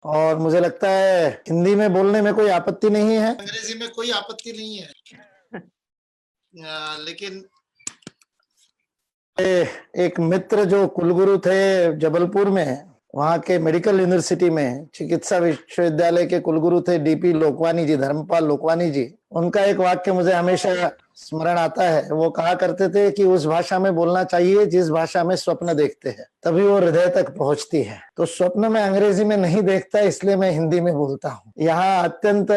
और मुझे लगता है हिंदी में बोलने में कोई आपत्ति नहीं है। अंग्रेजी में कोई आपत्ति नहीं है। लेकिन एक मित्र जो कुलगुरु थे जबलपुर में, वहाँ के मेडिकल यूनिवर्सिटी में चिकित्सा विश्वविद्यालय के कुलगुरु थे डीपी लोकवानी जी, धर्मपाल लोकवानी जी। उनका एक वाक्य मुझे हमेशा स्मरण आता है। वो कहा करते थे कि उस भाषा में बोलना चाहिए जिस भाषा में स्वप्न देखते हैं, तभी वो हृदय तक पहुंचती है। तो स्वप्न में अंग्रेजी में नहीं देखता, इसलिए मैं हिंदी में बोलता हूँ। यहाँ अत्यंत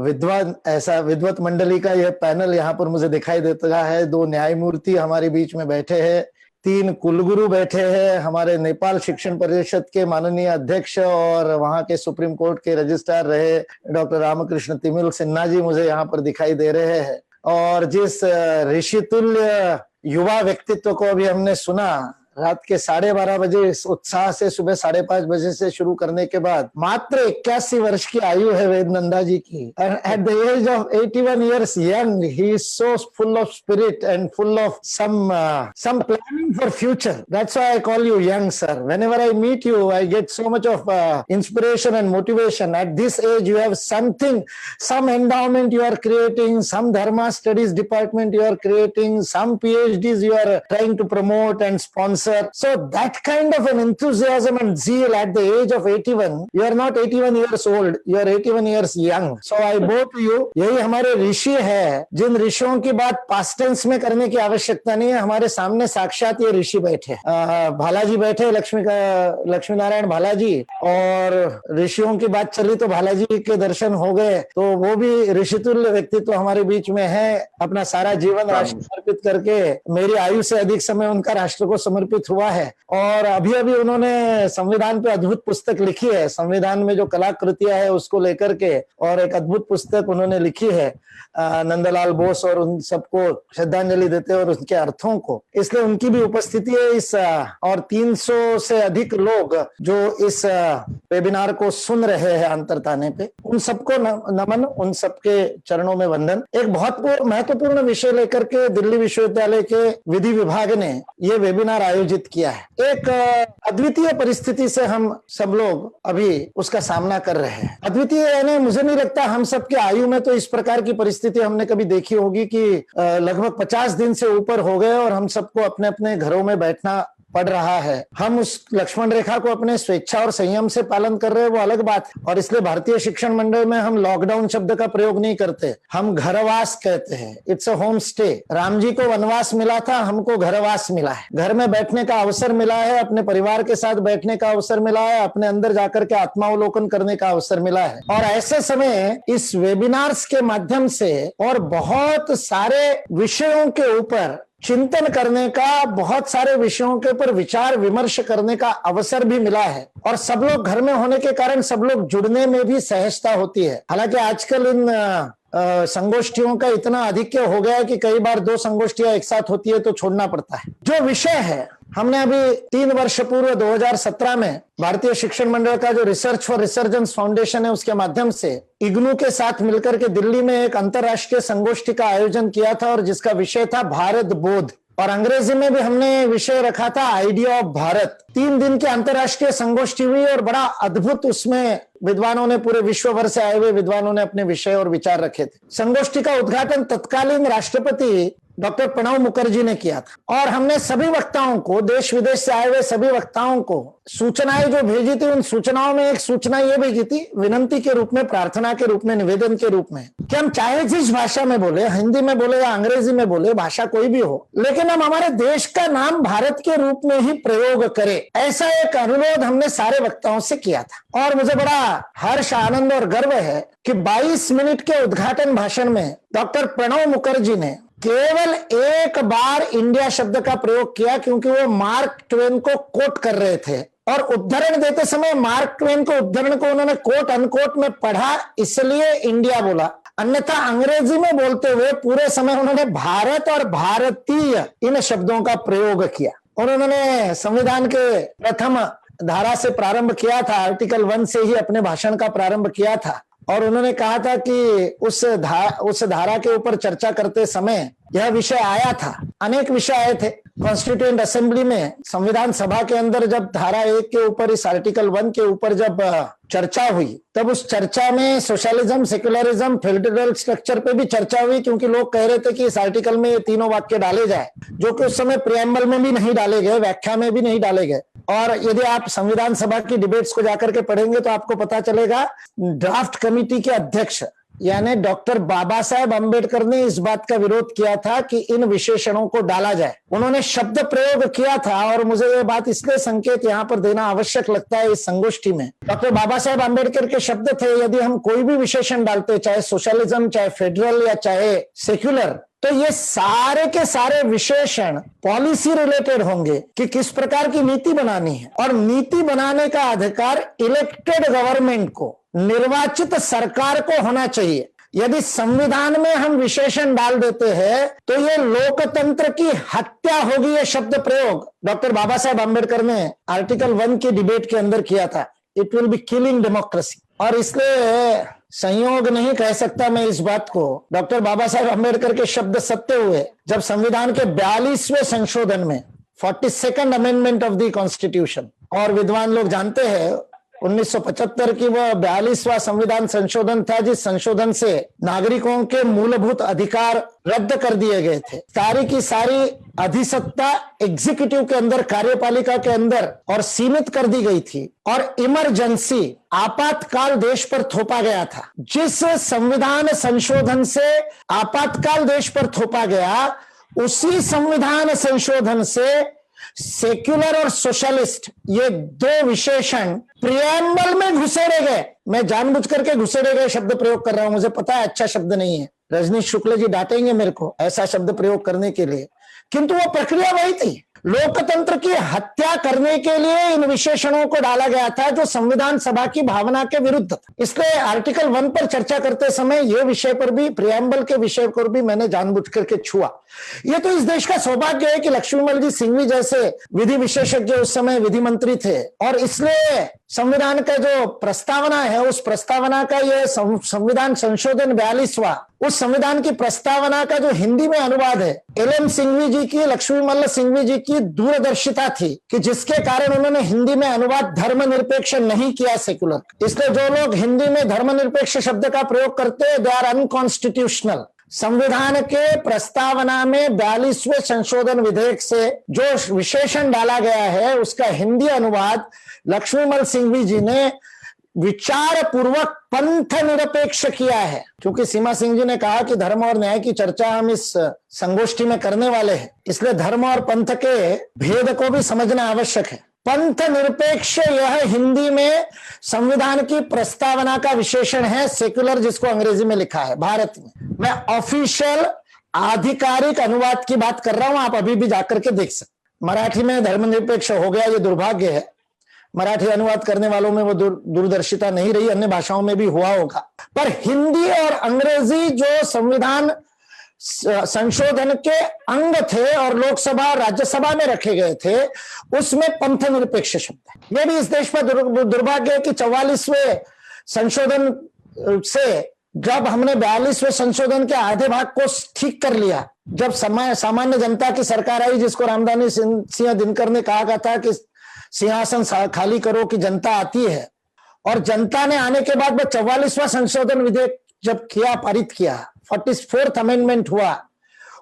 विद्वान, ऐसा विद्वत मंडली का यह पैनल यहाँ पर मुझे दिखाई देता है। 2 न्यायमूर्ति हमारे बीच में बैठे हैं, 3 कुलगुरु बैठे हैं, हमारे नेपाल शिक्षण परिषद के माननीय अध्यक्ष और वहां के सुप्रीम कोर्ट के रजिस्ट्रार रहे डॉक्टर रामकृष्ण तिमिल सिन्हा जी मुझे यहाँ पर दिखाई दे रहे हैं। और जिस ऋषितुल्य युवा व्यक्तित्व को अभी हमने सुना, रात के 12:30 बजे इस उत्साह से सुबह 5:30 बजे से शुरू करने के बाद, मात्र 81 वर्ष की आयु है वेदनंदा जी की। At the age of 81 years young, he is so full of spirit and full of some planning for future. That's why I call you young, sir. Whenever I meet you, I get so much of inspiration and motivation. At this age, you have something, some endowment you are creating, some Dharma studies department you are creating, some PhDs you are trying to promote and sponsor. So that kind of an enthusiasm and zeal at the age of 81, you are not 81 years old, you are 81 years young. So I bow to you. यही हमारे ऋषि है, जिन ऋषियों की बात past tense में करने की आवश्यकता नहीं है। हमारे सामने साक्षात ये ऋषि बैठे, भालाजी बैठे, लक्ष्मी नारायण भालाजी। और ऋषियों की बात चली तो भालाजी के दर्शन हो गए, तो वो भी ऋषितुल्य व्यक्तित्व हमारे बीच में है। अपना सारा जीवन राष्ट्र समर्पित करके, मेरी आयु से अधिक समय उनका राष्ट्र को समर्पित हुआ है। और अभी अभी उन्होंने संविधान पे अद्भुत पुस्तक लिखी है, संविधान में जो कलाकृतियां है उसको लेकर के, और एक अद्भुत पुस्तक उन्होंने लिखी है नंदलाल बोस, और उन सबको श्रद्धांजलि देते और उनके अर्थों को। इसलिए उनकी भी उपस्थिति है इस, और 300 से अधिक लोग जो इस वेबिनार को सुन रहे हैं अंतरताने पे, उन सबको नमन, उन सबके चरणों में वंदन। एक बहुत महत्वपूर्ण विषय लेकर के दिल्ली विश्वविद्यालय के विधि विभाग ने ये वेबिनार आयोजित किया है। एक अद्वितीय परिस्थिति से हम सब लोग अभी उसका सामना कर रहे हैं। अद्वितीय यानी मुझे नहीं लगता हम सबके आयु में तो इस प्रकार की परिस्थिति हमने कभी देखी होगी कि लगभग 50 दिन से ऊपर हो गए और हम सबको अपने अपने घरों में बैठना पड़ रहा है। हम उस लक्ष्मण रेखा को अपने स्वेच्छा और संयम से पालन कर रहे हैं, वो अलग बात है। और इसलिए भारतीय शिक्षण मंडल में हम लॉकडाउन शब्द का प्रयोग नहीं करते, हम घरवास कहते हैं। It's a home stay. Ram ji को वनवास मिला था, हमको घरवास मिला है। घर में बैठने का अवसर मिला है, अपने परिवार के साथ बैठने का अवसर मिला है, अपने अंदर जाकर के आत्मावलोकन करने का अवसर मिला है। और ऐसे समय इस वेबिनार्स के माध्यम से और बहुत सारे विषयों के ऊपर चिंतन करने का, बहुत सारे विषयों के ऊपर विचार विमर्श करने का अवसर भी मिला है। और सब लोग घर में होने के कारण सब लोग जुड़ने में भी सहजता होती है। हालांकि आजकल इन संगोष्ठियों का इतना आधिक्य हो गया है कि कई बार 2 संगोष्ठियां एक साथ होती है तो छोड़ना पड़ता है। जो विषय है, हमने अभी 3 वर्ष पूर्व 2017 में भारतीय शिक्षण मंडल का जो रिसर्च फॉर रिसर्जेंस फाउंडेशन है उसके माध्यम से इग्नू के साथ मिलकर के दिल्ली में एक अंतरराष्ट्रीय संगोष्ठी का आयोजन किया था, और जिसका विषय था भारत बोध। और अंग्रेजी में भी हमने विषय रखा था आइडिया ऑफ भारत। 3 दिन की अंतरराष्ट्रीय संगोष्ठी हुई और बड़ा अद्भुत, उसमें विद्वानों ने, पूरे विश्व भर से आए हुए विद्वानों ने अपने विषय और विचार रखे थे। संगोष्ठी का उद्घाटन तत्कालीन राष्ट्रपति डॉक्टर प्रणब मुखर्जी ने किया था। और हमने सभी वक्ताओं को, देश विदेश से आए हुए सभी वक्ताओं को सूचनाएं जो भेजी थी, उन सूचनाओं में एक सूचना ये भेजी थी विनंती के रूप में, प्रार्थना के रूप में, निवेदन के रूप में, कि हम चाहे जिस भाषा में बोले, हिंदी में बोले या अंग्रेजी में बोले, भाषा कोई भी हो, लेकिन हम हमारे देश का नाम भारत के रूप में ही प्रयोग करें। ऐसा एक अनुरोध हमने सारे वक्ताओं से किया था। और मुझे बड़ा हर्ष, आनंद और गर्व है कि 22 मिनट के उद्घाटन भाषण में डॉक्टर प्रणब मुखर्जी ने केवल एक बार इंडिया शब्द का प्रयोग किया, क्योंकि वो मार्क ट्वेन को कोट कर रहे थे। और उद्धरण देते समय मार्क ट्वेन को, उद्धरण को उन्होंने कोट अनकोट में पढ़ा, इसलिए इंडिया बोला। अन्यथा अंग्रेजी में बोलते हुए पूरे समय उन्होंने भारत और भारतीय इन शब्दों का प्रयोग किया। और उन्होंने संविधान के प्रथम धारा से प्रारंभ किया था, आर्टिकल 1 से ही अपने भाषण का प्रारंभ किया था। और उन्होंने कहा था कि उस धारा के ऊपर चर्चा करते समय यह विषय आया था, अनेक विषय आए थे, कॉन्स्टिट्यूएंट असेंबली में संविधान सभा के अंदर जब धारा 1 के ऊपर, इस आर्टिकल 1 के ऊपर जब चर्चा हुई, तब उस चर्चा में सोशलिज्म, सेक्युलरिज्म, फेडरल स्ट्रक्चर पे भी चर्चा हुई, क्योंकि लोग कह रहे थे कि इस आर्टिकल में ये तीनों वाक्य डाले जाए, जो कि उस समय प्रियम्बल में भी नहीं डाले गए, व्याख्या में भी नहीं डाले गए। और यदि आप संविधान सभा की डिबेट्स को जाकर के पढ़ेंगे तो आपको पता चलेगा, ड्राफ्ट कमेटी के अध्यक्ष यानी डॉक्टर बाबा साहेब अम्बेडकर ने इस बात का विरोध किया था कि इन विशेषणों को डाला जाए। उन्होंने शब्द प्रयोग किया था, और मुझे ये बात इसलिए संकेत यहाँ पर देना आवश्यक लगता है इस संगोष्ठी में। डॉक्टर बाबा साहेब अम्बेडकर के शब्द थे, यदि हम कोई भी विशेषण डालते, चाहे सोशलिज्म, चाहे फेडरल या चाहे सेक्युलर, तो ये सारे के सारे विशेषण पॉलिसी रिलेटेड होंगे कि किस प्रकार की नीति बनानी है। और नीति बनाने का अधिकार इलेक्टेड गवर्नमेंट को, निर्वाचित सरकार को होना चाहिए। यदि संविधान में हम विशेषण डाल देते हैं तो ये लोकतंत्र की हत्या होगी। ये शब्द प्रयोग डॉक्टर बाबा साहेब अम्बेडकर ने आर्टिकल 1 की डिबेट के अंदर किया था। It will be killing democracy. और इसलिए संयोग नहीं कह सकता मैं इस बात को, डॉक्टर बाबा साहेब अम्बेडकर के शब्द सत्य हुए जब संविधान के 42वें संशोधन में, 42nd amendment of the constitution, और विद्वान लोग जानते हैं 1975 की वह 42वां संविधान संशोधन था, जिस संशोधन से नागरिकों के मूलभूत अधिकार रद्द कर दिए गए थे। सारी की सारी अधिसत्ता एग्जीक्यूटिव के अंदर, कार्यपालिका के अंदर और सीमित कर दी गई थी, और इमरजेंसी, आपातकाल देश पर थोपा गया था। जिस संविधान संशोधन से आपातकाल देश पर थोपा गया, उसी संविधान संशोधन से सेक्युलर और सोशलिस्ट, ये दो विशेषण प्रियम्बल में घुसेड़े गए। मैं जानबूझ करके घुसेड़े गए शब्द प्रयोग कर रहा हूं, मुझे पता है अच्छा शब्द नहीं है, रजनीश शुक्ल जी डांटेंगे मेरे को ऐसा शब्द प्रयोग करने के लिए, किंतु वो प्रक्रिया वही थी। लोकतंत्र की हत्या करने के लिए इन विशेषणों को डाला गया था, जो संविधान सभा की भावना के विरुद्ध था। इसलिए आर्टिकल 1 पर चर्चा करते समय ये विषय पर भी, प्रियम्बल के विषय पर भी मैंने जानबूझ करके छुआ। ये तो इस देश का सौभाग्य है कि लक्ष्मीमल जी सिंघवी जैसे विधि विशेषज्ञ उस समय विधि मंत्री थे, और इसलिए संविधान का जो प्रस्तावना है, उस प्रस्तावना का यह संविधान संशोधन 42वां, उस संविधान की प्रस्तावना का जो हिंदी में अनुवाद है, एल.एम. सिंघवी जी की, लक्ष्मीमल्ल सिंघवी जी की दूरदर्शिता थी कि जिसके कारण उन्होंने हिंदी में अनुवाद धर्मनिरपेक्ष नहीं किया, सेक्युलर। इसलिए जो लोग हिंदी में धर्मनिरपेक्ष शब्द का प्रयोग करते हैं, दे आर अनकॉन्स्टिट्यूशनल। संविधान के प्रस्तावना में 42वें संशोधन विधेयक से जो विशेषण डाला गया है, उसका हिंदी अनुवाद लक्ष्मीमल सिंघवी जी ने विचार पूर्वक पंथ निरपेक्ष किया है। क्योंकि सीमा सिंह जी ने कहा कि धर्म और न्याय की चर्चा हम इस संगोष्ठी में करने वाले हैं, इसलिए धर्म और पंथ के भेद को भी समझना आवश्यक है। पंथ निरपेक्ष यह हिंदी में संविधान की प्रस्तावना का विशेषण है, सेक्युलर जिसको अंग्रेजी में लिखा है भारत में। मैं ऑफिशियल आधिकारिक अनुवाद की बात कर रहा हूं, आप अभी भी जाकर के देख सकते। मराठी में धर्मनिरपेक्ष हो गया, ये दुर्भाग्य है। मराठी अनुवाद करने वालों में वो दूरदर्शिता नहीं रही, अन्य भाषाओं में भी हुआ होगा, पर हिंदी और अंग्रेजी जो संविधान संशोधन के अंग थे और लोकसभा और राज्यसभा में रखे गए थे, उसमें पंथ निरपेक्ष शब्द है। यह भी इस देश पर दुर्भाग्य है कि 44वें संशोधन से जब हमने 42वें संशोधन के आधे भाग को ठीक कर लिया, जब सामान्य जनता की सरकार आई, जिसको रामधारी सिंह दिनकर ने कहा था कि सिंहासन खाली करो कि जनता आती है, और जनता ने आने के बाद 44वां संशोधन विधेयक जब किया, पारित किया, 44th अमेंडमेंट हुआ,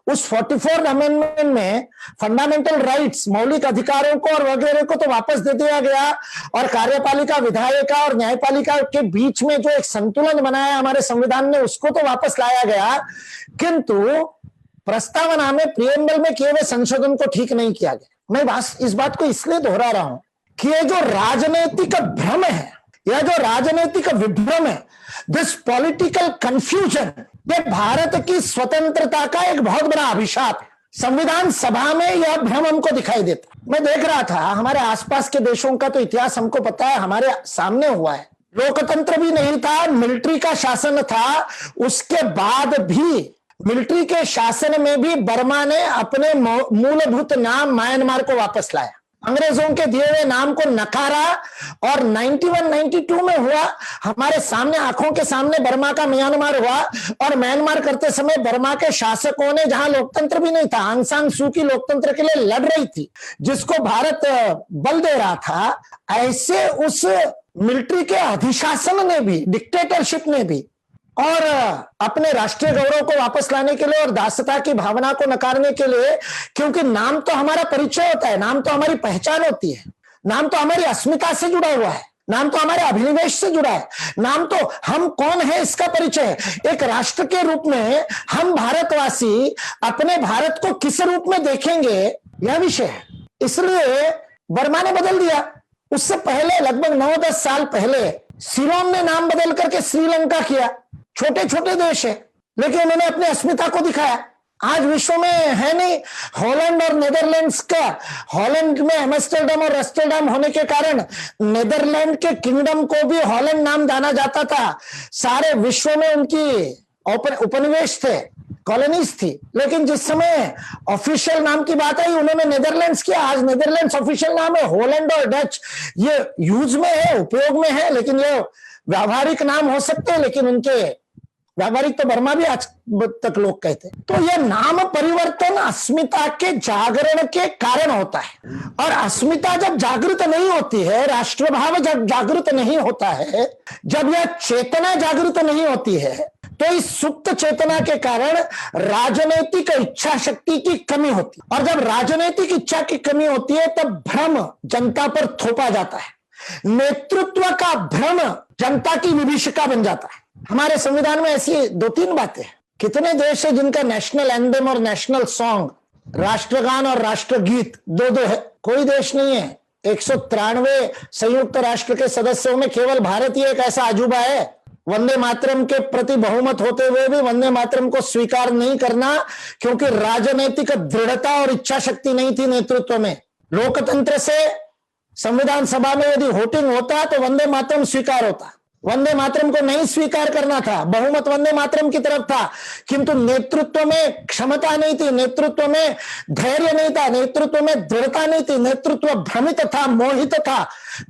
उस 44th अमेंडमेंट में फंडामेंटल राइट्स, मौलिक अधिकारों को और वगैरह को तो वापस दे दिया गया, और कार्यपालिका, विधायिका और न्यायपालिका के बीच में जो एक संतुलन बनाया हमारे संविधान ने, उसको तो वापस लाया गया, किंतु प्रस्तावना में, प्रियम्बल में किए हुए संशोधन को ठीक नहीं किया गया। मैं इस बात को इसलिए दोहरा रहा हूं कि ये जो राजनीतिक भ्रम है, यह जो राजनीतिक विभ्रम है, दिस पॉलिटिकल कंफ्यूजन, ये भारत की स्वतंत्रता का एक बहुत बड़ा अभिशाप है। संविधान सभा में यह भ्रम हमको दिखाई देता। मैं देख रहा था, हमारे आसपास के देशों का तो इतिहास हमको पता है, हमारे सामने हुआ है। लोकतंत्र भी नहीं था, मिलिट्री का शासन था, उसके बाद भी मिलिट्री के शासन में भी बर्मा ने अपने मूलभूत नाम म्यांमार को वापस लाया। अंग्रेजों के दिए हुए नाम को नकारा और 91-92 में हुआ हमारे सामने, आंखों के सामने बर्मा का म्यांमार हुआ और म्यांमार करते समय बर्मा के शासकों ने, जहां लोकतंत्र भी नहीं था, आंग सान सू की लोकतंत्र के लिए लड़ रही थी जिसको भारत बल दे रहा था, ऐसे उस मिलिट्री के अधिशासन ने भी, डिक्टेटरशिप ने भी, और अपने राष्ट्रीय गौरव को वापस लाने के लिए और दासता की भावना को नकारने के लिए, क्योंकि नाम तो हमारा परिचय होता है, नाम तो हमारी पहचान होती है, नाम तो हमारी अस्मिता से जुड़ा हुआ है, नाम तो हमारे अभिनिवेश से जुड़ा है, नाम तो हम कौन है इसका परिचय है। एक राष्ट्र के रूप में हम भारतवासी अपने भारत को किस रूप में देखेंगे, यह विषय है। इसलिए बर्मा ने बदल दिया। उससे पहले लगभग 9-10 साल पहले सिलोन ने नाम बदल करके श्रीलंका किया। छोटे छोटे देश है लेकिन उन्होंने अपनी अस्मिता को दिखाया। आज विश्व में है नहीं, हॉलैंड और नेदरलैंड्स का, हॉलैंड में एम्स्टर्डम और रस्टरडम होने के कारण नेदरलैंड के किंगडम को भी हॉलैंड नाम जाना जाता था। सारे विश्व में उनकी उपनिवेश थे, कॉलोनीज थी, लेकिन जिस समय ऑफिशियल नाम की बात आई उन्होंने नेदरलैंड्स किया। आज नेदरलैंड्स ऑफिशियल नाम है, हॉलैंड और डच ये यूज में है, उपयोग में है, लेकिन ये व्यावहारिक नाम हो सकते हैं, लेकिन उनके व्यावहारिक तो बर्मा भी आज तक लोग कहते हैं। तो यह नाम परिवर्तन अस्मिता के जागरण के कारण होता है, और अस्मिता जब जागृत नहीं होती है, राष्ट्रभाव जब जागृत नहीं होता है, जब यह चेतना जागृत नहीं होती है, तो इस सुप्त चेतना के कारण राजनीतिक इच्छा शक्ति की कमी होती है, और जब राजनीतिक इच्छा की कमी होती है तब भ्रम जनता पर थोपा जाता है, नेतृत्व का भ्रम जनता की विभीषिका बन जाता है। हमारे संविधान में ऐसी 2-3 बातें हैं। कितने देश है जिनका नेशनल एंथम और नेशनल सॉन्ग, राष्ट्रगान और राष्ट्रगीत 2-2 है? कोई देश नहीं है। 193 संयुक्त राष्ट्र के सदस्यों में केवल भारत ही एक ऐसा अजूबा है। वंदे मातरम के प्रति बहुमत होते हुए भी वंदे मातरम को स्वीकार नहीं करना, क्योंकि राजनीतिक दृढ़ता और इच्छा शक्ति नहीं थी नेतृत्व में। लोकतंत्र से संविधान सभा में यदि वोटिंग होता तो वंदे मातरम स्वीकार होता। वंदे मातरम को नहीं स्वीकार करना था, बहुमत वंदे मातरम की तरफ था, किंतु नेतृत्व में क्षमता नहीं थी, नेतृत्व में धैर्य नहीं था, नेतृत्व में दृढ़ता नहीं थी, नेतृत्व भ्रमित था, मोहित था,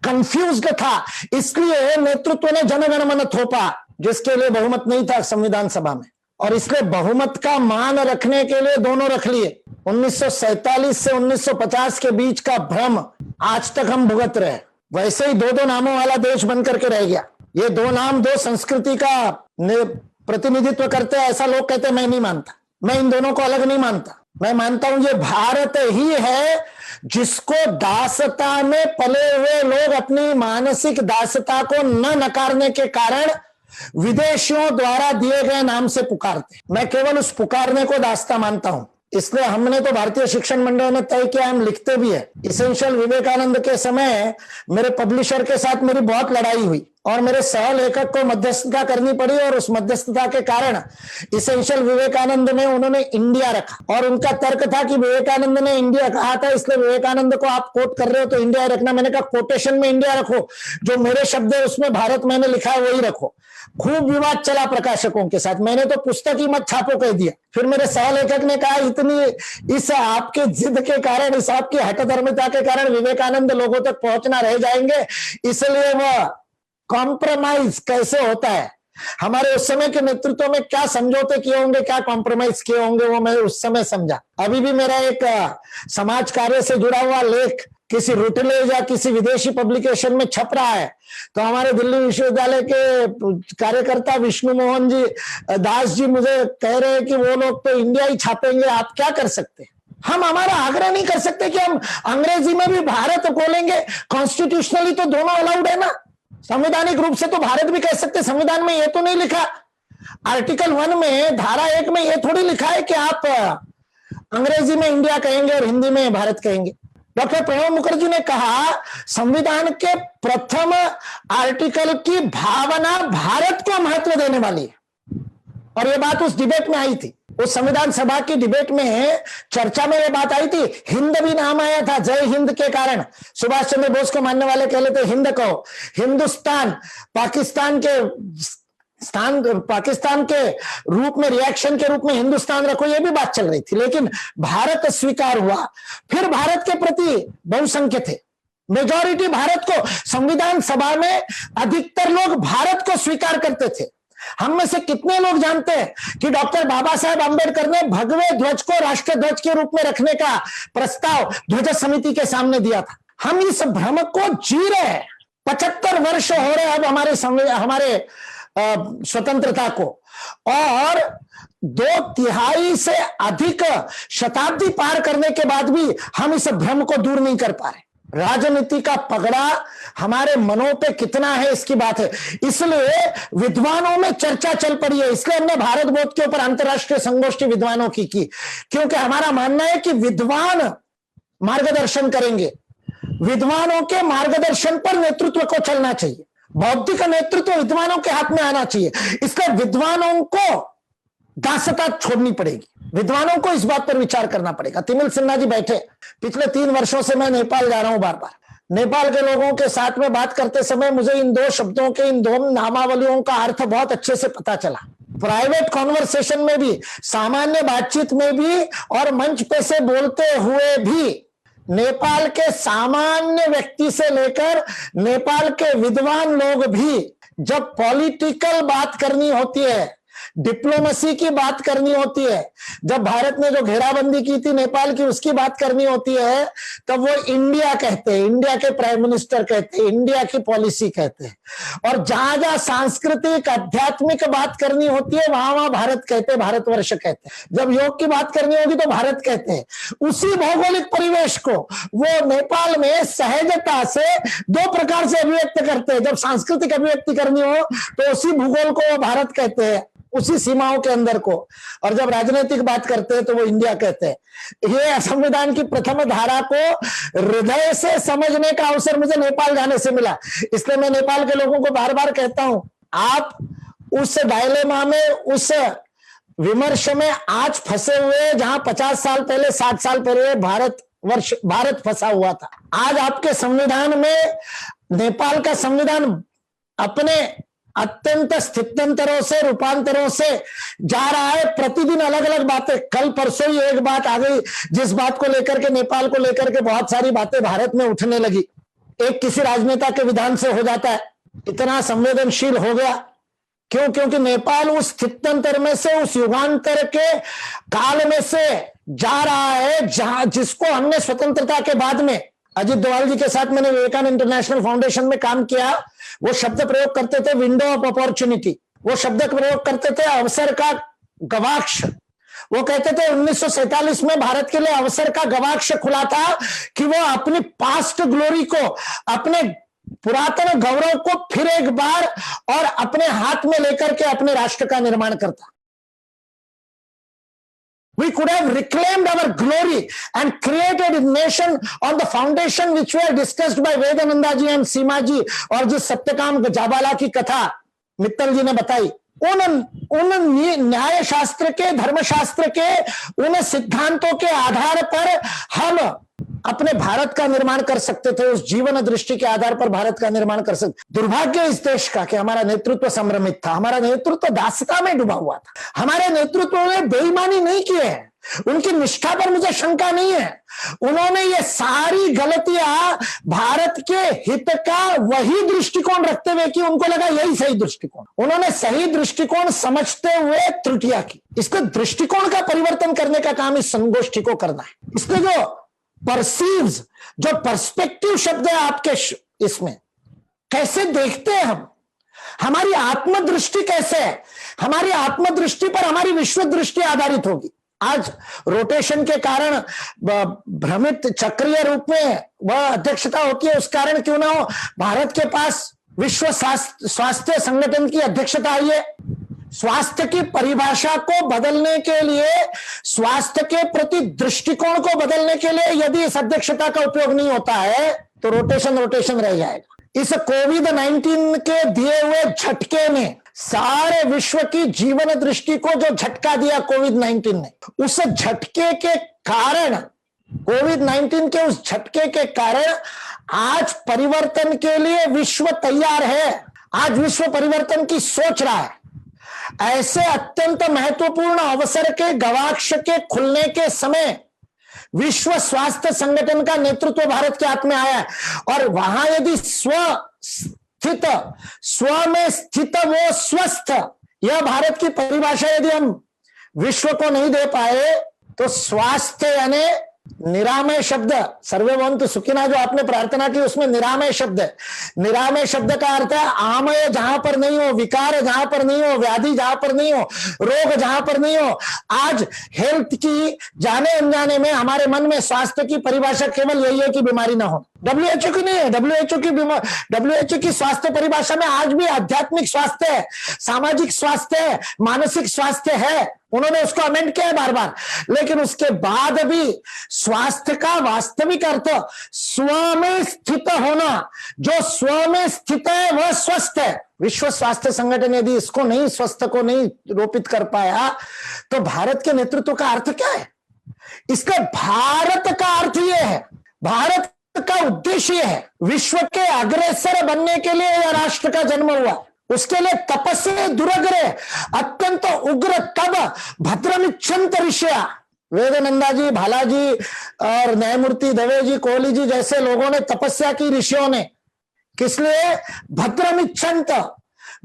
कंफ्यूज्ड था। इसलिए नेतृत्व ने जनगण मन थोपा, जिसके लिए बहुमत नहीं था संविधान सभा में, और इसलिए बहुमत का मान रखने के लिए दोनों रख लिए। 1947 से 1950 के बीच का भ्रम आज तक हम भुगत रहे। वैसे ही 2-2 नामों वाला देश बन करके रह गया। ये 2 नाम 2 संस्कृति का प्रतिनिधित्व करते हैं, ऐसा लोग कहते हैं। मैं नहीं मानता, मैं इन दोनों को अलग नहीं मानता। मैं मानता हूं ये भारत ही है जिसको दासता में पले हुए लोग अपनी मानसिक दासता को न नकारने के कारण विदेशियों द्वारा दिए गए नाम से पुकारते। मैं केवल उस पुकारने को दासता मानता हूं। इसलिए हमने तो भारतीय शिक्षण मंडल ने तय किया, हम लिखते भी है। इसेंशियल विवेकानंद के समय मेरे पब्लिशर के साथ मेरी बहुत लड़ाई हुई और मेरे सह लेखक को मध्यस्थता करनी पड़ी, और उस मध्यस्थता के कारण इसेंशियल विवेकानंद में उन्होंने इंडिया रखा। और उनका तर्क था कि विवेकानंद ने इंडिया कहा था, इसलिए विवेकानंद को आप कोट कर रहे हो तो इंडिया रखना। मैंने कहा कोटेशन में इंडिया रखो, जो मेरे शब्द है उसमें भारत मैंने लिखा है वही रखो। खूब विवाद चला प्रकाशकों के साथ, मैंने तो पुस्तक ही मत छापो कह दिया। फिर मेरे सहलेखक ने कहा इतनी इस आपके जिद के कारण, इस आपकी हठधर्मिता के कारण विवेकानंद लोगों तक पहुंचना रह जाएंगे, इसलिए वह कॉम्प्रोमाइज कैसे होता है, हमारे उस समय के नेतृत्व में क्या समझौते किए होंगे, क्या कॉम्प्रोमाइज किए होंगे, वो मैं उस समय समझा। अभी भी मेरा एक समाज कार्य से जुड़ा हुआ लेख किसी रूटलेज या किसी विदेशी पब्लिकेशन में छप रहा है, तो हमारे दिल्ली विश्वविद्यालय के कार्यकर्ता विष्णु मोहन जी दास जी मुझे कह रहे हैं कि वो लोग तो इंडिया ही छापेंगे, आप क्या कर सकते हैं? हम हमारा आग्रह नहीं कर सकते कि हम अंग्रेजी में भी भारत बोलेंगे। कॉन्स्टिट्यूशनली तो दोनों अलाउड है ना, संवैधानिक रूप से तो भारत भी कह सकते। संविधान में ये तो नहीं लिखा, आर्टिकल 1 में धारा 1 में ये थोड़ी लिखा है कि आप अंग्रेजी में इंडिया कहेंगे और हिंदी में भारत कहेंगे। डॉक्टर प्रणब मुखर्जी ने कहा संविधान के प्रथम आर्टिकल की भावना भारत को महत्व देने वाली है, और यह बात उस डिबेट में आई थी। उस संविधान सभा की डिबेट में चर्चा में यह बात आई थी। हिंद भी नाम आया था जय हिंद के कारण। सुभाष चंद्र बोस को मानने वाले कह लेते हिंद कहो। हिंदुस्तान पाकिस्तान के पाकिस्तान के रूप में, रिएक्शन के रूप में हिंदुस्तान रखो, ये भी बात चल रही थी, लेकिन भारत स्वीकार हुआ। फिर भारत के प्रति बहुसंख्य थे, मेजॉरिटी भारत को, संविधान सभा में अधिकतर लोग भारत को स्वीकार करते थे। हम में से कितने लोग जानते हैं कि डॉक्टर बाबा साहेब आंबेडकर ने भगवे ध्वज को राष्ट्र ध्वज के रूप में रखने का प्रस्ताव ध्वज समिति के सामने दिया था। हम इस भ्रम को जी रहे हैं। 75 वर्ष हो रहे अब हमारे स्वतंत्रता को, और 2/3 से अधिक शताब्दी पार करने के बाद भी हम इस भ्रम को दूर नहीं कर पा रहे। राजनीति का पगड़ा हमारे मनों पे कितना है इसकी बात है। इसलिए विद्वानों में चर्चा चल पड़ी है। इसलिए हमने भारत बोध के ऊपर अंतर्राष्ट्रीय संगोष्ठी विद्वानों की क्योंकि हमारा मानना है कि विद्वान मार्गदर्शन करेंगे, विद्वानों के मार्गदर्शन पर नेतृत्व को चलना चाहिए। बौद्धिक नेतृत्व विद्वानों के हाथ में आना चाहिए। इसलिए विद्वानों को दासता छोड़नी पड़ेगी, विद्वानों को इस बात पर विचार करना पड़ेगा। तिमिल सिन्हा जी बैठे, पिछले 3 वर्षों से मैं नेपाल जा रहा हूं बार बार। नेपाल के लोगों के साथ में बात करते समय मुझे इन 2 शब्दों के, इन 2 नामावलियों का अर्थ बहुत अच्छे से पता चला। प्राइवेट कॉन्वर्सेशन में भी, सामान्य बातचीत में भी, और मंच पे से बोलते हुए भी नेपाल के सामान्य व्यक्ति से लेकर नेपाल के विद्वान लोग भी जब पॉलिटिकल बात करनी होती है, डिप्लोमेसी की बात करनी होती है, जब भारत ने जो घेराबंदी की थी नेपाल की उसकी बात करनी होती है, तब वो इंडिया कहते हैं, इंडिया के प्राइम मिनिस्टर कहते हैं, इंडिया की पॉलिसी कहते हैं। और जहां जहां सांस्कृतिक आध्यात्मिक बात करनी होती है वहां वहां भारत कहते हैं, भारतवर्ष कहते हैं। जब योग की बात करनी होगी तो भारत कहते हैं। उसी भौगोलिक परिवेश को वो नेपाल में सहजता से 2 प्रकार से अभिव्यक्त करते हैं। जब सांस्कृतिक अभिव्यक्ति करनी हो तो उसी भूगोल को वो भारत कहते हैं, उसी सीमाओं के अंदर को, और जब राजनीतिक बात करते हैं तो वो इंडिया कहते हैं। ये संविधान की प्रथम धारा को हृदय से समझने का अवसर मुझे नेपाल जाने से मिला। इसलिए मैं नेपाल के लोगों को बार बार कहता हूं, आप उस डायलेमा में, उस विमर्श में आज फंसे हुए जहां 50 साल पहले, 60 साल पहले भारत फंसा हुआ था। आज आपके संविधान में नेपाल का संविधान अपने अत्यंत स्थित्यंतरों से, रूपांतरों से जा रहा है। प्रतिदिन अलग अलग बातें, कल परसों ही एक बात आ गई जिस बात को लेकर के, नेपाल को लेकर के बहुत सारी बातें भारत में उठने लगी। एक किसी राजनेता के विधान से हो जाता है, इतना संवेदनशील हो गया। क्यों? क्योंकि नेपाल उस स्थित्यंतर में से, उस युगांतर के काल में से जा रहा है जिसको हमने स्वतंत्रता के बाद में, अजित डोभाल जी के साथ मैंने विवेकानंद इंटरनेशनल फाउंडेशन में काम किया, वो शब्द प्रयोग करते थे विंडो ऑफ अपॉर्चुनिटी, वो शब्द प्रयोग करते थे अवसर का गवाक्ष। वो कहते थे 1947 में भारत के लिए अवसर का गवाक्ष खुला था कि वो अपनी पास्ट ग्लोरी को, अपने पुरातन गौरव को फिर एक बार और अपने हाथ में लेकर के अपने राष्ट्र का निर्माण करता। We could have reclaimed our glory and created a nation on the foundation which were discussed by Vedananda ji and Seema ji, और जिस सत्यकाम जाबाला की कथा मित्तल जी ने बताई, उन न्याय शास्त्र के, धर्मशास्त्र के उन सिद्धांतों के आधार पर हम अपने भारत का निर्माण कर सकते थे। उस जीवन दृष्टि के आधार पर भारत का निर्माण कर सकते। दुर्भाग्य इस देश का कि हमारा नेतृत्व संभ्रमित था, हमारा नेतृत्व दासता में डूबा हुआ था। हमारे नेतृत्व ने बेईमानी नहीं की है, उनकी निष्ठा पर मुझे शंका नहीं है। उन्होंने ये सारी गलतियां भारत के हित का वही दृष्टिकोण रखते हुए कि उनको लगा यही सही दृष्टिकोण, उन्होंने सही दृष्टिकोण समझते हुए त्रुटियां की। इसको दृष्टिकोण का परिवर्तन करने का काम इस संगोष्ठी को करना है। इसलिए जो परसीव्स, जो पर्सपेक्टिव शब्द है आपके इसमें, कैसे देखते हैं हम, हमारी आत्मदृष्टि कैसे है, हमारी आत्मदृष्टि पर हमारी विश्व दृष्टि आधारित होगी। आज रोटेशन के कारण भ्रमित चक्रीय रूप में वह अध्यक्षता होती है, उस कारण क्यों ना हो भारत के पास विश्व स्वास्थ्य संगठन की अध्यक्षता आई है। स्वास्थ्य की परिभाषा को बदलने के लिए, स्वास्थ्य के प्रति दृष्टिकोण को बदलने के लिए यदि इस अध्यक्षता का उपयोग नहीं होता है तो रोटेशन रह जाएगा। इस कोविड-19 के दिए हुए झटके ने सारे विश्व की जीवन दृष्टि को जो झटका दिया कोविड-19 ने, उस झटके के कारण, कोविड-19 के उस झटके के कारण आज परिवर्तन के लिए विश्व तैयार है। आज विश्व परिवर्तन की सोच रहा है। ऐसे अत्यंत महत्वपूर्ण अवसर के गवाक्ष के खुलने के समय विश्व स्वास्थ्य संगठन का नेतृत्व भारत के हाथ में आया है। और वहां यदि स्व में स्थित वो स्वस्थ, यह भारत की परिभाषा यदि हम विश्व को नहीं दे पाए तो स्वास्थ्य यानी निरामय शब्द, सर्वे भवन्तु सुखिनः जो आपने प्रार्थना की उसमें निरामय शब्द है। निरामय शब्द का अर्थ है आमय जहां पर नहीं हो, विकार जहां पर नहीं हो, व्याधि जहां पर नहीं हो, रोग जहां पर नहीं हो। आज हेल्थ की जाने अनजाने में हमारे मन में स्वास्थ्य की परिभाषा केवल यही है कि बीमारी ना हो। WHO की नहीं है, WHO की स्वास्थ्य परिभाषा में आज भी आध्यात्मिक स्वास्थ्य है, सामाजिक स्वास्थ्य है, मानसिक स्वास्थ्य है। उन्होंने उसको अमेंड किया है बार बार, लेकिन उसके बाद भी स्वास्थ्य का वास्तविक अर्थ स्व में स्थित होना। जो स्व में स्थित है वह स्वस्थ है। विश्व स्वास्थ्य संगठन यदि इसको नहीं, स्वस्थ को नहीं रोपित कर पाया तो भारत के नेतृत्व का अर्थ क्या है? इसका भारत का अर्थ यह है, भारत का उद्देश्य है विश्व के अग्रेसर बनने के लिए यह राष्ट्र का जन्म हुआ। उसके लिए तपस्या दुरग्रे अत्यंत उग्र तब भद्रमिच्छन्त ऋषिया, वेदानंदा जी, भालाजी और न्यायमूर्ति दवे जी, कोहली जी जैसे लोगों ने तपस्या की, ऋषियों ने। किस लिए? भद्रमिच्छन्त,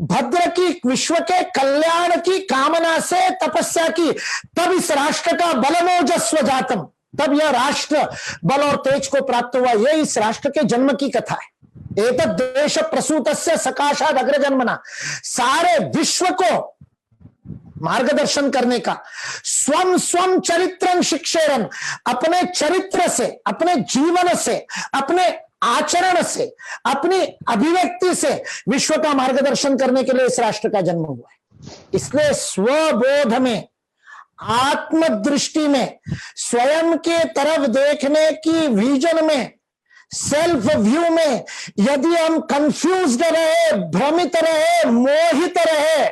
भद्र की, विश्व के कल्याण की कामना से तपस्या की। तब इस राष्ट्र का बलमोजस्व जातम, तब यह राष्ट्र बल और तेज को प्राप्त हुआ। यह इस राष्ट्र के जन्म की कथा है। एतद् देश प्रसूतस्य सकाशाद अग्रजन्मना, सारे विश्व को मार्गदर्शन करने का, स्वम स्वम चरित्रं शिक्षेरन, अपने चरित्र से, अपने जीवन से, अपने आचरण से, अपनी अभिव्यक्ति से विश्व का मार्गदर्शन करने के लिए इस राष्ट्र का जन्म हुआ है। इसलिए स्वबोध में, आत्मदृष्टि में, स्वयं के तरफ देखने की विजन में, सेल्फ व्यू में यदि हम कंफ्यूज्ड रहे, भ्रमित रहे, मोहित रहे,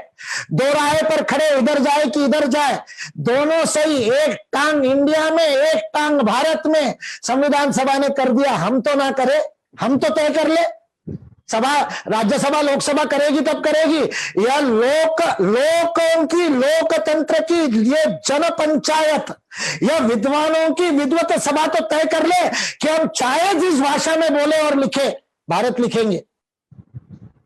दो राह पर खड़े, उधर जाए कि इधर जाए, दोनों सही, एक टांग इंडिया में, एक टांग भारत में, संविधान सभा ने कर दिया, हम तो ना करे, हम तो तय कर ले। सभा, राज्यसभा, लोकसभा करेगी तब करेगी। यह लोकों की, लोकतंत्र की, ये जन पंचायत, यह विद्वानों की विद्वत सभा तो तय कर ले कि हम चाहे जिस भाषा में बोले और लिखे, भारत लिखेंगे।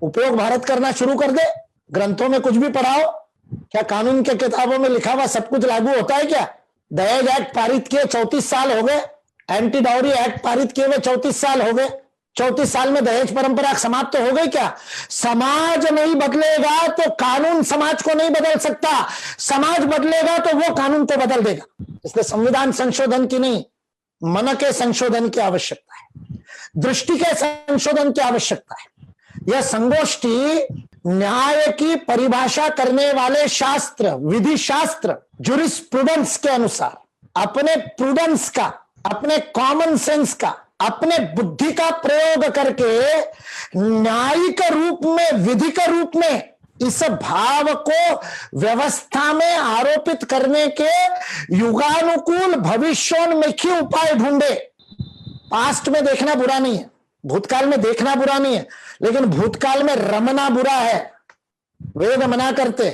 उपयोग भारत करना शुरू कर दे। ग्रंथों में कुछ भी पढ़ाओ, क्या कानून के किताबों में लिखा हुआ सब कुछ लागू होता है क्या? दहेज एक्ट पारित किए 34 साल हो गए, एंटी डाउरी एक्ट पारित किए हुए 34 साल हो गए। 34 साल में दहेज परंपरा समाप्त तो हो गई क्या? समाज नहीं बदलेगा तो कानून समाज को नहीं बदल सकता, समाज बदलेगा तो वो कानून को बदल देगा। इसलिए संविधान संशोधन की नहीं, मन के संशोधन की आवश्यकता है, दृष्टि के संशोधन की आवश्यकता है। यह संगोष्ठी न्याय की परिभाषा करने वाले शास्त्र, विधि शास्त्र, ज्यूरिस्प्रूडेंस के अनुसार अपने प्रूडेंस का, अपने कॉमन सेंस का, अपने बुद्धि का प्रयोग करके न्यायिक रूप में, विधिक रूप में इस भाव को व्यवस्था में आरोपित करने के युगानुकूल भविष्योन्मुखी उपाय ढूंढे। पास्ट में देखना बुरा नहीं है, भूतकाल में देखना बुरा नहीं है, लेकिन भूतकाल में रमना बुरा है। वेद मना करते,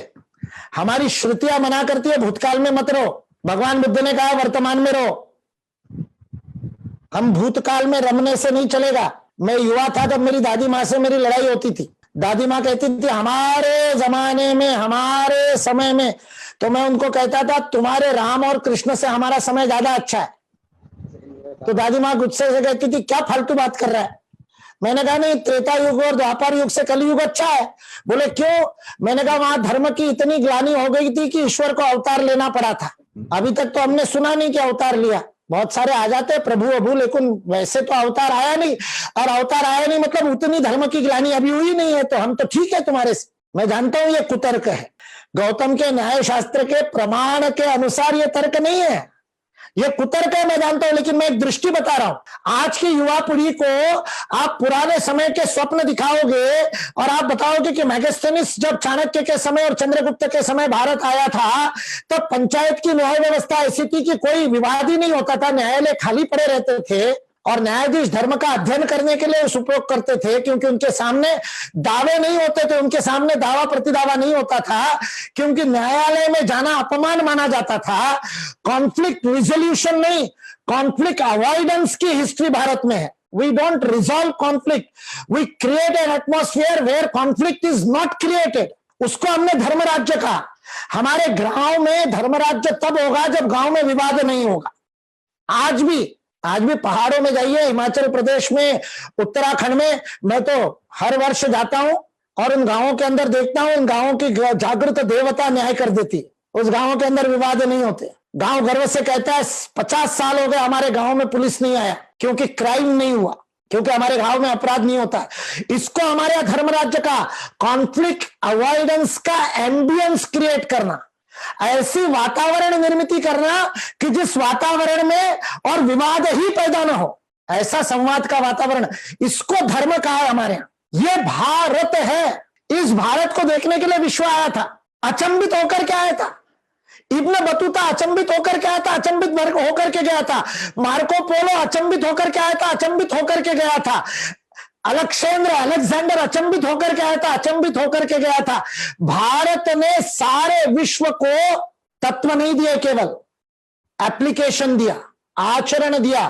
हमारी श्रुतियां मना करती है भूतकाल में मत रहो। भगवान बुद्ध ने कहा वर्तमान में रहो। हम भूतकाल में रमने से नहीं चलेगा। मैं युवा था तब मेरी दादी माँ से मेरी लड़ाई होती थी। दादी माँ कहती थी हमारे जमाने में, हमारे समय में, तो मैं उनको कहता था तुम्हारे राम और कृष्ण से हमारा समय ज्यादा अच्छा है। तो दादी माँ गुस्से से कहती थी क्या फालतू बात कर रहा है। मैंने कहा नहीं, त्रेता युग और द्वापर युग से कलयुग अच्छा है। बोले क्यों? मैंने कहा वहां धर्म की इतनी ग्लानि हो गई थी कि ईश्वर को अवतार लेना पड़ा था। अभी तक तो हमने सुना नहीं कि अवतार लिया। बहुत सारे आ जाते प्रभु अभू, लेकिन वैसे तो अवतार आया नहीं। और अवतार आया नहीं मतलब उतनी धर्म की ग्लानि अभी हुई नहीं है, तो हम तो ठीक है तुम्हारे से। मैं जानता हूं ये कुतर्क है, गौतम के न्याय शास्त्र के प्रमाण के अनुसार ये तर्क नहीं है, ये कुतर्क है, मैं जानता हूं। लेकिन मैं एक दृष्टि बता रहा हूं। आज की युवा पीढ़ी को आप पुराने समय के स्वप्न दिखाओगे और आप बताओगे कि मैगस्थनीस जब चाणक्य के समय और चंद्रगुप्त के समय भारत आया था तो पंचायत की न्याय व्यवस्था ऐसी थी कि कोई विवाद ही नहीं होता था, न्यायालय खाली पड़े रहते थे और न्यायाधीश धर्म का अध्ययन करने के लिए उस उपयोग करते थे, क्योंकि उनके सामने दावे नहीं होते थे, उनके सामने दावा प्रतिदावा नहीं होता था। क्योंकि न्यायालय में जाना अपमान माना जाता था। कॉन्फ्लिक्ट रिजोल्यूशन नहीं, कॉन्फ्लिक्ट अवॉइडेंस की हिस्ट्री भारत में है। We don't resolve conflict. We create an atmosphere where conflict is not created. उसको हमने धर्म राज्य कहा। हमारे गांव में धर्म राज्य तब होगा जब गांव में विवाद नहीं होगा। आज भी पहाड़ों में जाइए, हिमाचल प्रदेश में, उत्तराखंड में, मैं तो हर वर्ष जाता हूं और उन गांवों के अंदर देखता हूं, उन गांवों की जागृत देवता न्याय कर देती है। उस गांवों के अंदर विवाद नहीं होते। गांव गर्व से कहता है 50 साल हो गए हमारे गांव में पुलिस नहीं आया, क्योंकि क्राइम नहीं हुआ, क्योंकि हमारे गांव में अपराध नहीं होता। इसको हमारे धर्म राज्य का कॉन्फ्लिक्ट अवॉइडेंस का एम्बियंस क्रिएट करना, ऐसी वातावरण निर्मित करना कि जिस वातावरण में और विवाद ही पैदा ना हो, ऐसा संवाद का वातावरण, इसको धर्म कहा है हमारे यहां। ये भारत है। इस भारत को देखने के लिए विश्व आया था, अचंभित होकर के आया था। इब्न बतूता अचंभित होकर के आया था, अचंभित होकर के गया था। मार्को पोलो अचंभित होकर के आया था, अचंभित होकर के गया था। अलेक्जेंडर अचंभित होकर के आया था, अचंभित होकर के गया था। भारत ने सारे विश्व को तत्व नहीं दिए, केवल एप्लीकेशन दिया, आचरण दिया।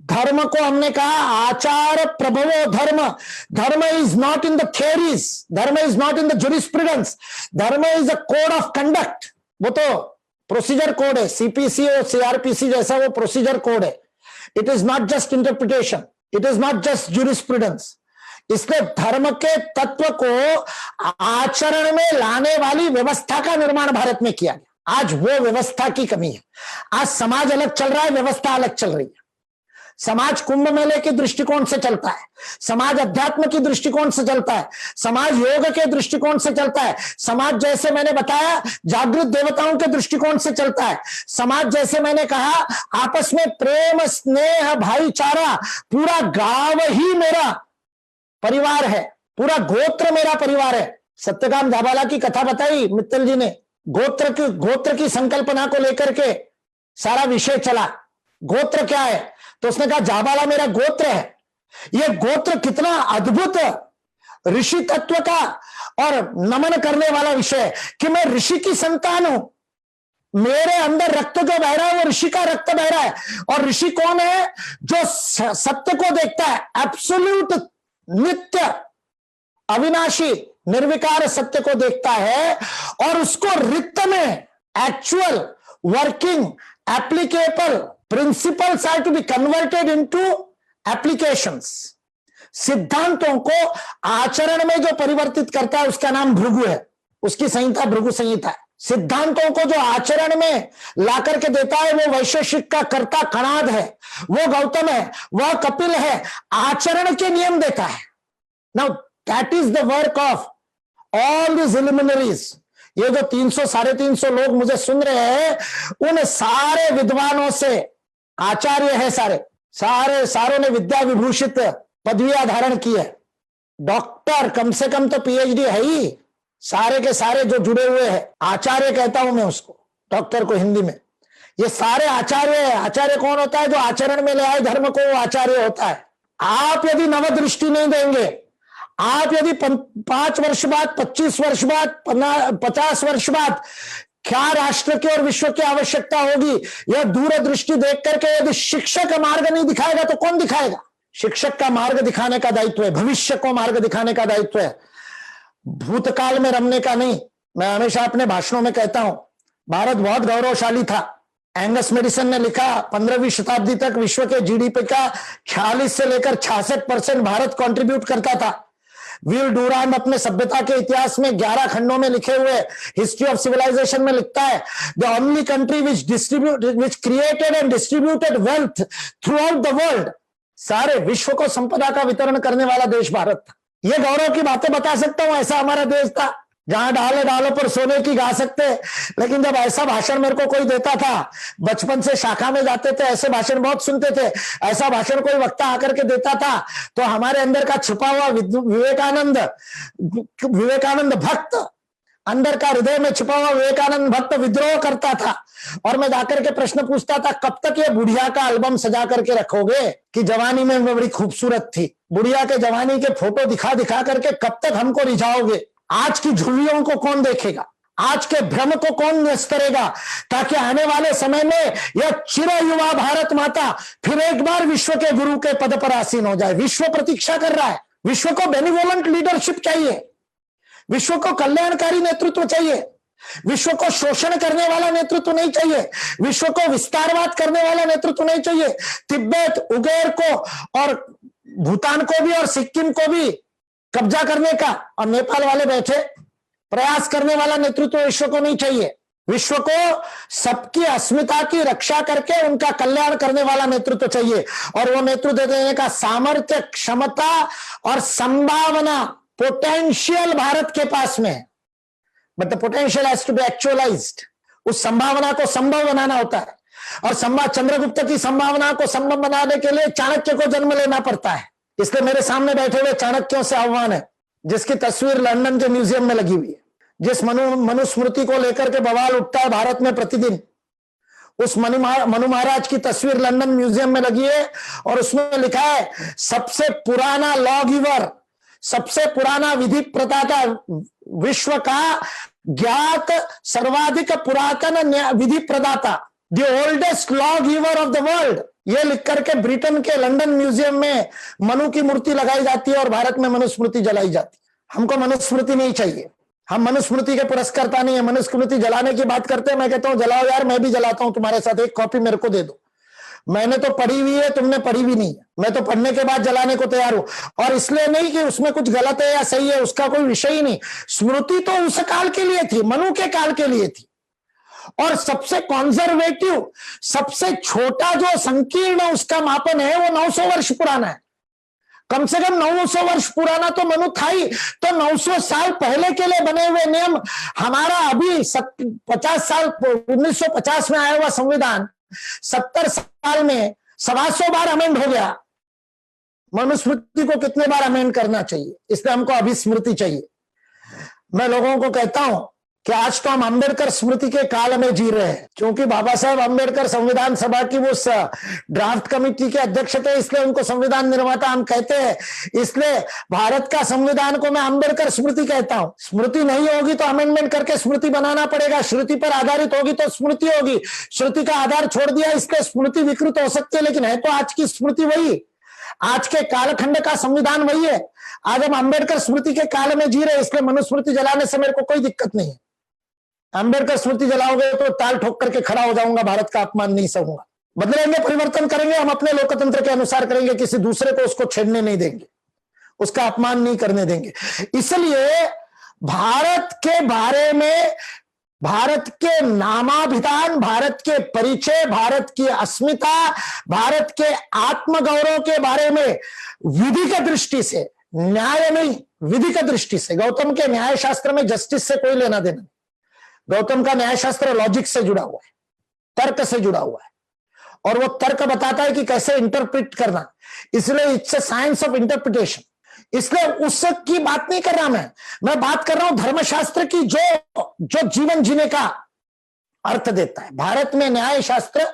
धर्म को हमने कहा आचार प्रभवो धर्म। Dharma is not in the theories, dharma is not in the jurisprudence, dharma is a code of conduct. वो तो प्रोसीजर कोड है, सीपीसी और सीआरपीसी जैसा वो प्रोसीजर कोड है। It is not just interpretation, it is not just jurisprudence. इसलिए धर्म के तत्व को आचरण में लाने वाली व्यवस्था का निर्माण भारत में किया गया। आज वो व्यवस्था की कमी है। आज समाज अलग चल रहा है, व्यवस्था अलग चल रही है। समाज कुंभ मेले के दृष्टिकोण से चलता है, समाज अध्यात्म की दृष्टिकोण से चलता है, समाज योग के दृष्टिकोण से चलता है, समाज जैसे मैंने बताया जागृत देवताओं के दृष्टिकोण से चलता है, समाज जैसे मैंने कहा आपस में प्रेम स्नेह भाईचारा, पूरा गांव ही मेरा परिवार है, पूरा गोत्र मेरा परिवार है। सत्यकाम जाबाला की कथा बताई मित्तल जी ने, गोत्र की संकल्पना को लेकर के सारा विषय चला। गोत्र क्या है? तो उसने कहा जाबाला मेरा गोत्र है। यह गोत्र कितना अद्भुत ऋषि तत्व का और नमन करने वाला विषय है कि मैं ऋषि की संतान हूं, मेरे अंदर रक्त जो बह रहा है वो ऋषि का रक्त बह रहा है। और ऋषि कौन है? जो सत्य को देखता है, एब्सोल्यूट नित्य अविनाशी निर्विकार सत्य को देखता है और उसको रिक्त में actual working applicable principles are to be converted into applications. सिद्धांतों को आचरण में जो परिवर्तित करता है उसका नाम भृगु है, उसकी संहिता भृगु संहिता है। सिद्धांतों को जो आचरण में ला करके देता है वो वैशेषिक का कर्ता कणाद है, वो गौतम है, वह कपिल है, आचरण के नियम देता है। Now that is the work of all this illuminaries. ये जो 300 साढ़े 300 लोग मुझे सुन रहे हैं, उन सारे विद्वानों से आचार्य है, सारों ने विद्या विभूषित पदवियां धारण की है। डॉक्टर कम से कम तो पीएचडी है ही, सारे के सारे जो जुड़े हुए हैं, आचार्य कहता हूं मैं उसको, डॉक्टर को हिंदी में। ये सारे आचार्य है। आचार्य कौन होता है? जो आचरण में ले आए धर्म को, वो आचार्य होता है। आप यदि नवदृष्टि नहीं देंगे, आप यदि 5 वर्ष बाद, 25 वर्ष बाद, 50 वर्ष बाद क्या राष्ट्र की और विश्व की आवश्यकता होगी, यह दूरदृष्टि देख करके यदि शिक्षक मार्ग नहीं दिखाएगा तो कौन दिखाएगा? शिक्षक का मार्ग दिखाने का दायित्व है, भविष्य को मार्ग दिखाने का दायित्व है, भूतकाल में रमने का नहीं। मैं हमेशा अपने भाषणों में कहता हूं भारत बहुत गौरवशाली था। एंगस मेडिसन ने लिखा 15वीं शताब्दी तक विश्व के जीडीपी का 46 से लेकर 66% भारत कंट्रीब्यूट करता था। वीर डूरांड अपने सभ्यता के इतिहास में 11 खंडों में लिखे हुए हिस्ट्री ऑफ सिविलाइजेशन में लिखता है, the only country which created and distributed wealth through out the world. सारे विश्व को संपदा का वितरण करने वाला देश भारत था। ये गौरव की बातें बता सकता हूं, ऐसा हमारा देश था जहां डालों पर सोने की गा सकते। लेकिन जब ऐसा भाषण मेरे को कोई देता था, बचपन से शाखा में जाते थे, ऐसे भाषण बहुत सुनते थे, ऐसा भाषण कोई वक्ता आकर के देता था तो हमारे अंदर का छुपा हुआ विवेकानंद भक्त, अंदर का हृदय में छुपा हुआ विवेकानंद भक्त विद्रोह करता था। और मैं जाकर के प्रश्न पूछता था, कब तक ये बुढ़िया का एल्बम सजा करके रखोगे कि जवानी में मैं बड़ी खूबसूरत थी? बुढ़िया के जवानी के फोटो दिखा दिखा करके कब तक हमको रिझाओगे? आज की झुर्रियों को कौन देखेगा? आज के भ्रम को कौन नष्ट करेगा, ताकि आने वाले समय में यह चिर युवा भारत माता फिर एक बार विश्व के गुरु के पद पर आसीन हो जाए। विश्व प्रतीक्षा कर रहा है। विश्व को बेनिवोलेंट लीडरशिप चाहिए, विश्व को कल्याणकारी नेतृत्व चाहिए, विश्व को शोषण करने वाला नेतृत्व नहीं चाहिए, विश्व को विस्तारवाद करने वाला नेतृत्व नहीं चाहिए। तिब्बत, उगैर को और भूटान को भी और सिक्किम को भी कब्जा करने का और नेपाल वाले बैठे प्रयास करने वाला नेतृत्व विश्व को नहीं चाहिए। विश्व को सबकी अस्मिता की रक्षा करके उनका कल्याण करने वाला नेतृत्व चाहिए, और वो नेतृत्व देने का सामर्थ्य, क्षमता और संभावना, पोटेंशियल भारत के पास में है। But the potential has to be actualised. उस संभावना को संभव बनाना होता है, और चंद्रगुप्त की संभावना को संभव बनाने के लिए चाणक्य को जन्म लेना पड़ता है। इसलिए मेरे सामने बैठे हुए चाणक्यों से आह्वान है, जिसकी तस्वीर लंदन के म्यूजियम में लगी हुई है, जिस मनुस्मृति को लेकर के बवाल उठता है भारत में प्रतिदिन, उस मनु महाराज की तस्वीर लंदन म्यूजियम में लगी है, और उसमें लिखा है सबसे पुराना लॉ गिवर, सबसे पुराना विधि प्रदाता, विश्व का ज्ञात सर्वाधिक पुरातन विधि प्रदाता, the oldest law giver of the world. ये लिख करके ब्रिटेन के लंदन म्यूजियम में मनु की मूर्ति लगाई जाती है और भारत में मनुस्मृति जलाई जाती है। हमको मनुस्मृति नहीं चाहिए, हम मनुस्मृति के पुरस्कर्ता नहीं है। मनुस्मृति जलाने की बात करते हैं, मैं कहता हूं जलाओ यार, मैं भी जलाता हूं तुम्हारे साथ, एक कॉपी मेरे को दे दो। मैंने तो पढ़ी हुई है, तुमने पढ़ी भी नहीं है। मैं तो पढ़ने के बाद जलाने को तैयार हूं, और इसलिए नहीं कि उसमें कुछ गलत है या सही है, उसका कोई विषय ही नहीं। स्मृति तो उस काल के लिए थी, मनु के काल के लिए थी, और सबसे कॉन्जर्वेटिव, सबसे छोटा जो संकीर्ण उसका मापन है वो 900 वर्ष पुराना है। कम से कम 900 वर्ष पुराना तो मनु था ही। तो 900 साल पहले के लिए बने हुए नियम, हमारा अभी 50 साल 1950 में आया हुआ संविधान 70 साल में 125 बार अमेंड हो गया। मनुस्मृति को कितने बार अमेंड करना चाहिए? इसलिए हमको अभिस्मृति चाहिए। मैं लोगों को कहता हूं कि आज तो हम अंबेडकर स्मृति के काल में जी रहे हैं, क्योंकि बाबा साहब अंबेडकर संविधान सभा की वो ड्राफ्ट कमेटी के अध्यक्ष थे, इसलिए उनको संविधान निर्माता हम कहते हैं। इसलिए भारत का संविधान को मैं अंबेडकर स्मृति कहता हूं। स्मृति नहीं होगी तो अमेंडमेंट करके स्मृति बनाना पड़ेगा। श्रुति पर आधारित होगी तो स्मृति होगी। श्रुति का आधार छोड़ दिया, इसलिए स्मृति विकृत हो सकती है, लेकिन है तो आज की स्मृति वही, आज के कालखंड का संविधान वही है। आज हम अंबेडकर स्मृति के काल में जी रहे, इसलिए मनुस्मृति जलाने से मेरे को कोई दिक्कत नहीं है। अंबेडकर स्मृति जलाओगे तो ताल ठोक करके खड़ा हो जाऊंगा, भारत का अपमान नहीं सहूंगा। बदलेंगे, परिवर्तन करेंगे, हम अपने लोकतंत्र के अनुसार करेंगे, किसी दूसरे को उसको छेड़ने नहीं देंगे, उसका अपमान नहीं करने देंगे। इसलिए भारत के बारे में, भारत के नामाभिधान, भारत के परिचय, भारत की अस्मिता, भारत के आत्मगौरव के बारे में विधि की दृष्टि से, न्याय नहीं विधि की दृष्टि से, गौतम के न्याय शास्त्र में जस्टिस से कोई लेना देना नहीं। गौतम का न्याय शास्त्र लॉजिक से जुड़ा हुआ है, तर्क से जुड़ा हुआ है, और वो तर्क बताता है कि कैसे इंटरप्रेट करना। इसलिए it's a science of interpretation. इसलिए उसकी बात नहीं कर रहा मैं बात कर रहा हूं धर्मशास्त्र की, जो जीवन जीने का अर्थ देता है। भारत में न्याय शास्त्र,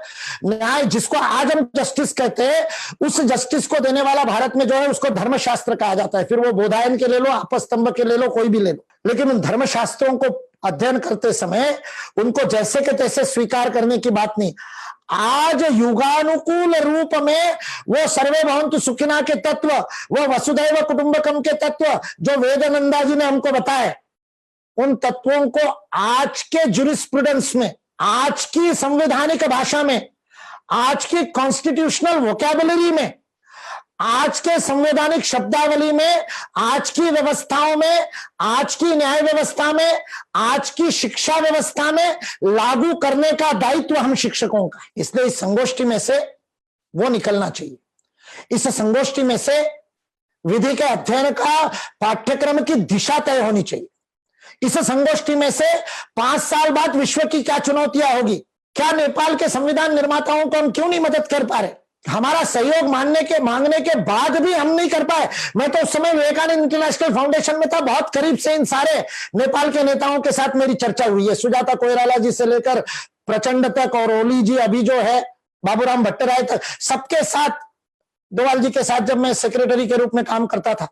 न्याय जिसको आज हम जस्टिस कहते हैं, उस जस्टिस को देने वाला भारत में जो है उसको धर्मशास्त्र कहा जाता है। फिर वो बोधायन के ले लो, आपस्तंभ के ले लो, कोई भी ले लो, लेकिन उन धर्मशास्त्रों को अध्ययन करते समय उनको जैसे के तैसे स्वीकार करने की बात नहीं। आज युगानुकूल रूप में वो सर्वे भवन्तु सुखिना के तत्व, वो वसुधैव कुटुंबकम के तत्व जो वेदानंदा जी ने हमको बताए, उन तत्वों को आज के ज्यूरिस्प्रूडेंस में, आज की संवैधानिक भाषा में, आज की कॉन्स्टिट्यूशनल वोकैबुलरी में, आज के संवैधानिक शब्दावली में, आज की व्यवस्थाओं में, आज की न्याय व्यवस्था में, आज की शिक्षा व्यवस्था में लागू करने का दायित्व हम शिक्षकों का है। इसलिए इस संगोष्ठी में से वो निकलना चाहिए। इस संगोष्ठी में से विधि के अध्ययन का पाठ्यक्रम की दिशा तय होनी चाहिए। इस संगोष्ठी में से 5 साल बाद विश्व की क्या चुनौतियां होगी, क्या नेपाल के संविधान निर्माताओं को हम क्यों नहीं मदद कर पा रहे, हमारा सहयोग मांगने के बाद भी हम नहीं कर पाए। मैं तो उस समय विवेकानंद इंटरनेशनल फाउंडेशन में था, बहुत करीब से इन सारे नेपाल के नेताओं के साथ मेरी चर्चा हुई है, सुजाता कोइराला जी से लेकर प्रचंड तक, और ओली जी अभी जो है बाबूराम भट्टराय तक, सबके साथ, डोवाल जी के साथ जब मैं सेक्रेटरी के रूप में काम करता था,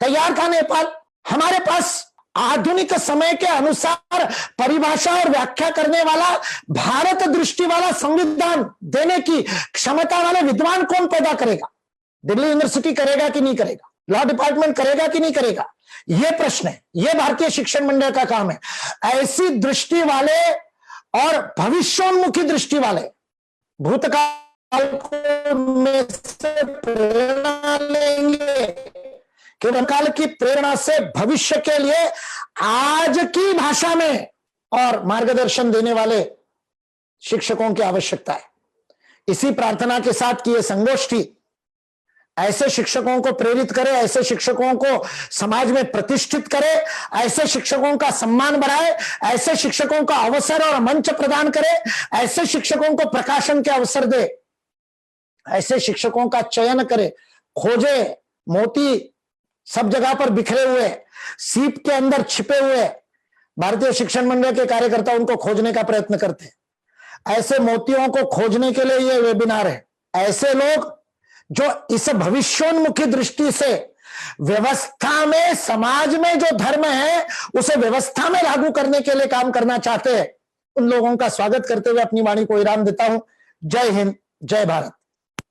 तैयार था नेपाल। हमारे पास आधुनिक समय के अनुसार परिभाषा और व्याख्या करने वाला, भारत दृष्टि वाला संविधान देने की क्षमता वाले विद्वान कौन पैदा करेगा? दिल्ली यूनिवर्सिटी करेगा कि नहीं करेगा? लॉ डिपार्टमेंट करेगा कि नहीं करेगा? यह प्रश्न है, यह भारतीय शिक्षण मंडल का काम है। ऐसी दृष्टि वाले और भविष्योन्मुखी दृष्टि वाले भूतकाल में से प्रेरणा लेंगे कि काल की प्रेरणा से भविष्य के लिए आज की भाषा में और मार्गदर्शन देने वाले शिक्षकों की आवश्यकता है। इसी प्रार्थना के साथ कि यह संगोष्ठी ऐसे शिक्षकों को प्रेरित करे, ऐसे शिक्षकों को समाज में प्रतिष्ठित करे, ऐसे शिक्षकों का सम्मान बढ़ाए, ऐसे शिक्षकों का अवसर और मंच प्रदान करे, ऐसे शिक्षकों को प्रकाशन के अवसर दे, ऐसे शिक्षकों का चयन करे। खोजे, मोती सब जगह पर बिखरे हुए, सीप के अंदर छिपे हुए भारतीय शिक्षण मंडल के कार्यकर्ता उनको खोजने का प्रयत्न करते हैं। ऐसे मोतियों को खोजने के लिए यह वेबिनार है। ऐसे लोग जो इस भविष्योन्मुखी दृष्टि से व्यवस्था में, समाज में जो धर्म है उसे व्यवस्था में लागू करने के लिए काम करना चाहते हैं, उन लोगों का स्वागत करते हुए अपनी वाणी को विराम देता हूं। जय हिंद, जय भारत।